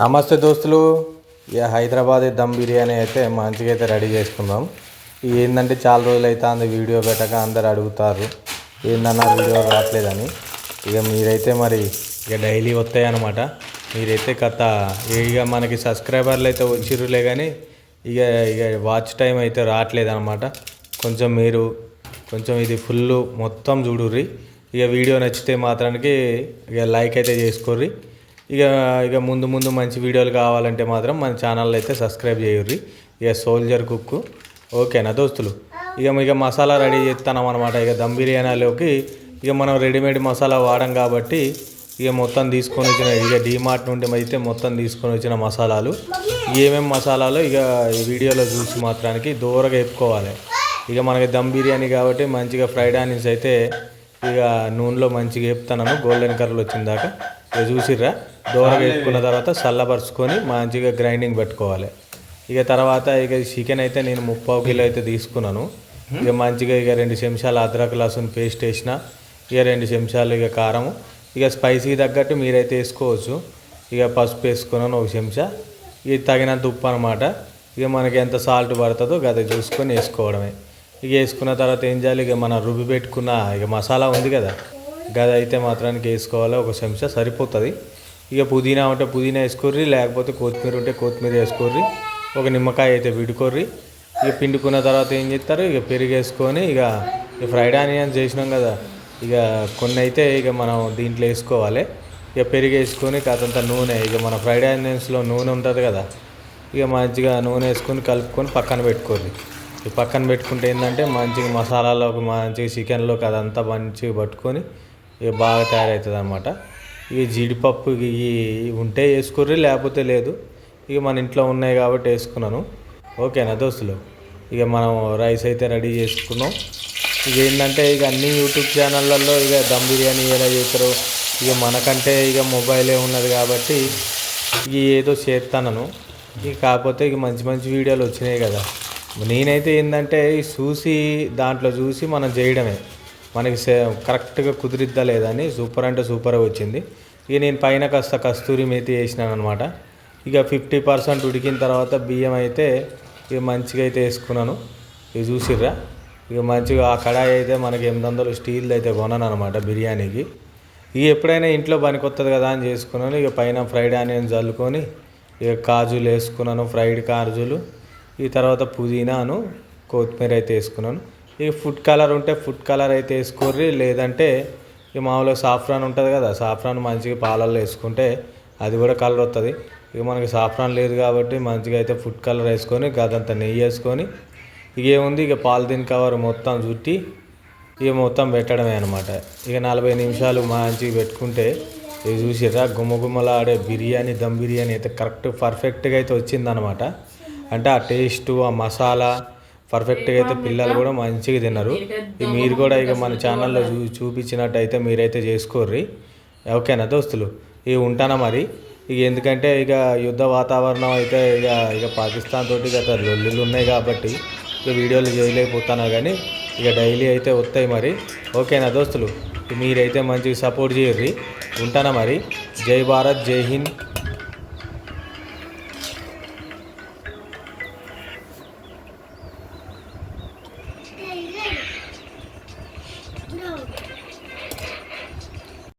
నమస్తే దోస్తులు. ఇక హైదరాబాద్ దమ్ బిర్యానీ అయితే మంచిగా అయితే రెడీ చేసుకుందాం. ఏంటంటే చాలా రోజులు అయితే అందు వీడియో పెట్టక అందరు అడుగుతారు ఏందన్నా వీడియో రావట్లేదని. ఇక మీరైతే మరి ఇక డైలీ వస్తాయి అన్నమాట. మీరైతే ఇక మనకి సబ్స్క్రైబర్లు అయితే వచ్చిర్రులే కానీ ఇక ఇక వాచ్ టైం అయితే రావట్లేదు అనమాట. మీరు కొంచెం ఇది ఫుల్ మొత్తం చూడుర్రి. ఇక వీడియో నచ్చితే మాత్రానికి ఇక లైక్ అయితే చేసుకోర్రి. ఇక ఇక ముందు ముందు మంచి వీడియోలు కావాలంటే మాత్రం మన ఛానల్ అయితే సబ్స్క్రైబ్ చేయుర్రి. ఇక సోల్జర్ కుక్ ఓకేనా దోస్తులు. ఇక మసాలా రెడీ చేస్తున్నాం అనమాట. ఇక దమ్ బిర్యానీలోకి ఇక మనం రెడీమేడ్ మసాలా వాడం కాబట్టి ఇక మొత్తం తీసుకొని వచ్చిన ఇక డీమార్ట్ నుండి అయితే మొత్తం తీసుకొని వచ్చిన మసాలాలు ఏమేమి మసాలాలు ఇక ఈ వీడియోలో చూసి మాత్రానికి దూరంగా వేపుకోవాలి. ఇక మనకి దమ్ బిర్యానీ కాబట్టి మంచిగా ఫ్రైడ్ ఆనియన్స్ అయితే ఇక నూనెలో మంచిగా వేపుతున్నాను గోల్డెన్ కలర్ వచ్చిన దాకా. ఇక చూసిర్రా దూరంగా వేపుకున్న తర్వాత చల్లపరుచుకొని మంచిగా గ్రైండింగ్ పెట్టుకోవాలి. ఇక తర్వాత ఇక చికెన్ అయితే నేను 30 కిలో అయితే తీసుకున్నాను. ఇక మంచిగా ఇక 2 చెంచాలు అద్రక్ లహసన్ పేస్ట్ వేసిన. ఇక 2 చెంచాలు ఇక కారము ఇక స్పైసీకి తగ్గట్టు మీరైతే వేసుకోవచ్చు. ఇక పసుపు వేసుకున్నాను 1 చెంచా. ఇది తగినంత ఉప్పు అనమాట. ఇక మనకి ఎంత సాల్ట్ పడుతుందో గది చూసుకొని వేసుకోవడమే. ఇక వేసుకున్న తర్వాత ఏం చేయాలి, ఇక మనం రుబ్బి పెట్టుకున్న ఇక మసాలా ఉంది కదా గది అయితే మాత్రానికి వేసుకోవాలి. 1 చెంచా సరిపోతుంది. ఇక పుదీనా ఉంటే పుదీనా వేసుకోర్రి, లేకపోతే కొత్తిమీర ఉంటే కొత్తిమీర వేసుకోర్రి. 1 నిమ్మకాయ అయితే పిండుకోర్రి. ఇక పిండుకున్న తర్వాత ఏం చేస్తారు, ఇక పెరుగు వేసుకొని ఇక ఫ్రైడ్ ఆనియన్స్ చేసినాం కదా ఇక కొన్ని అయితే ఇక మనం దీంట్లో వేసుకోవాలి. ఇక పెరుగు వేసుకొని కాదంత నూనె ఇక మన ఫ్రైడ్ ఆనియన్స్లో నూనె ఉంటుంది కదా ఇక మంచిగా నూనె వేసుకొని కలుపుకొని పక్కన పెట్టుకోర్రి. ఈ పక్కన పెట్టుకుంటే ఏంటంటే మంచిగా మసాలాలోకి మంచిగా చికెన్లోకి అదంతా మంచిగా పట్టుకొని ఇక బాగా తయారవుతుంది అనమాట. ఇక జీడిపప్పు ఇవి ఉంటే వేసుకోర్రి, లేకపోతే లేదు. ఇక మన ఇంట్లో ఉన్నాయి కాబట్టి వేసుకున్నాను. ఓకేనా దోస్తులు. ఇక మనం రైస్ అయితే రెడీ చేసుకున్నాం. ఇక ఏంటంటే ఇక అన్ని యూట్యూబ్ ఛానళ్ళల్లో ఇక దమ్ బిర్యానీ ఎలా చేస్తారో ఇక మనకంటే ఇక మొబైలే ఉన్నది కాబట్టి ఇక ఏదో చేస్తాను. ఇక కాకపోతే ఇక మంచి మంచి వీడియోలు వచ్చినాయి కదా. నేనైతే ఏంటంటే చూసి దాంట్లో చూసి మనం చేయడమే. మనకి కరెక్ట్గా కుదిరిద్దా లేదని సూపర్ అంటే సూపర్గా వచ్చింది. ఇక నేను పైన కాస్త కస్తూరి మేతి వేసినాను అనమాట. ఇక 50% ఉడికిన తర్వాత బియ్యం అయితే ఇక మంచిగా అయితే వేసుకున్నాను. ఇక చూసిర్రా ఇక మంచిగా ఆ కడాయి అయితే మనకి 800 స్టీల్ది అయితే కొన్నాను అనమాట బిర్యానీకి. ఇక ఎప్పుడైనా ఇంట్లో పనికొస్తుంది కదా అని చేసుకున్నాను. ఇక పైన ఫ్రైడ్ ఆనియన్స్ చల్లుకొని ఇక కాజులు వేసుకున్నాను, ఫ్రైడ్ కాజులు. ఈ తర్వాత పుదీనాను కొత్తిమీర అయితే వేసుకున్నాను. ఇక ఫుడ్ కలర్ ఉంటే ఫుడ్ కలర్ అయితే వేసుకోర్రి, లేదంటే ఇక మామూలుగా సాఫ్రాన్ ఉంటుంది కదా సాఫ్రాన్ మంచిగా పాలల్లో వేసుకుంటే అది కూడా కలర్ వస్తుంది. ఇక మనకి సాఫ్రాన్ లేదు కాబట్టి మంచిగా అయితే ఫుడ్ కలర్ వేసుకొని గదంతా నెయ్యి వేసుకొని ఇక ఏముంది ఇక పాలిథిన్ కవర్ మొత్తం చుట్టి ఇక మొత్తం పెట్టడమే అనమాట. ఇక 40 నిమిషాలు మంచిగా పెట్టుకుంటే ఇక చూసిర్రా గుమ్మగుమ్మలాడే బిర్యానీ దమ్ బిర్యానీ అయితే కరెక్ట్ పర్ఫెక్ట్గా అయితే వచ్చిందనమాట. అంటే ఆ టేస్టు ఆ మసాలా పర్ఫెక్ట్గా అయితే పిల్లలు కూడా మంచిగా తిన్నారు. మీరు కూడా ఇక మన ఛానల్లో చూపించినట్టయితే మీరైతే చేసుకోర్రి. ఓకేనా దోస్తులు. ఇక ఉంటానా మరి. ఇక ఎందుకంటే ఇక యుద్ధ వాతావరణం అయితే ఇక పాకిస్తాన్ తోటి గత లొల్లులు ఉన్నాయి కాబట్టి ఇక వీడియోలు చేయలేకపోతాను కానీ ఇక డైలీ అయితే వస్తాయి మరి. ఓకేనా దోస్తులు. మీరైతే మంచిగా సపోర్ట్ చేయర్రి. ఉంటానా మరి. జై భారత్, జై హింద్.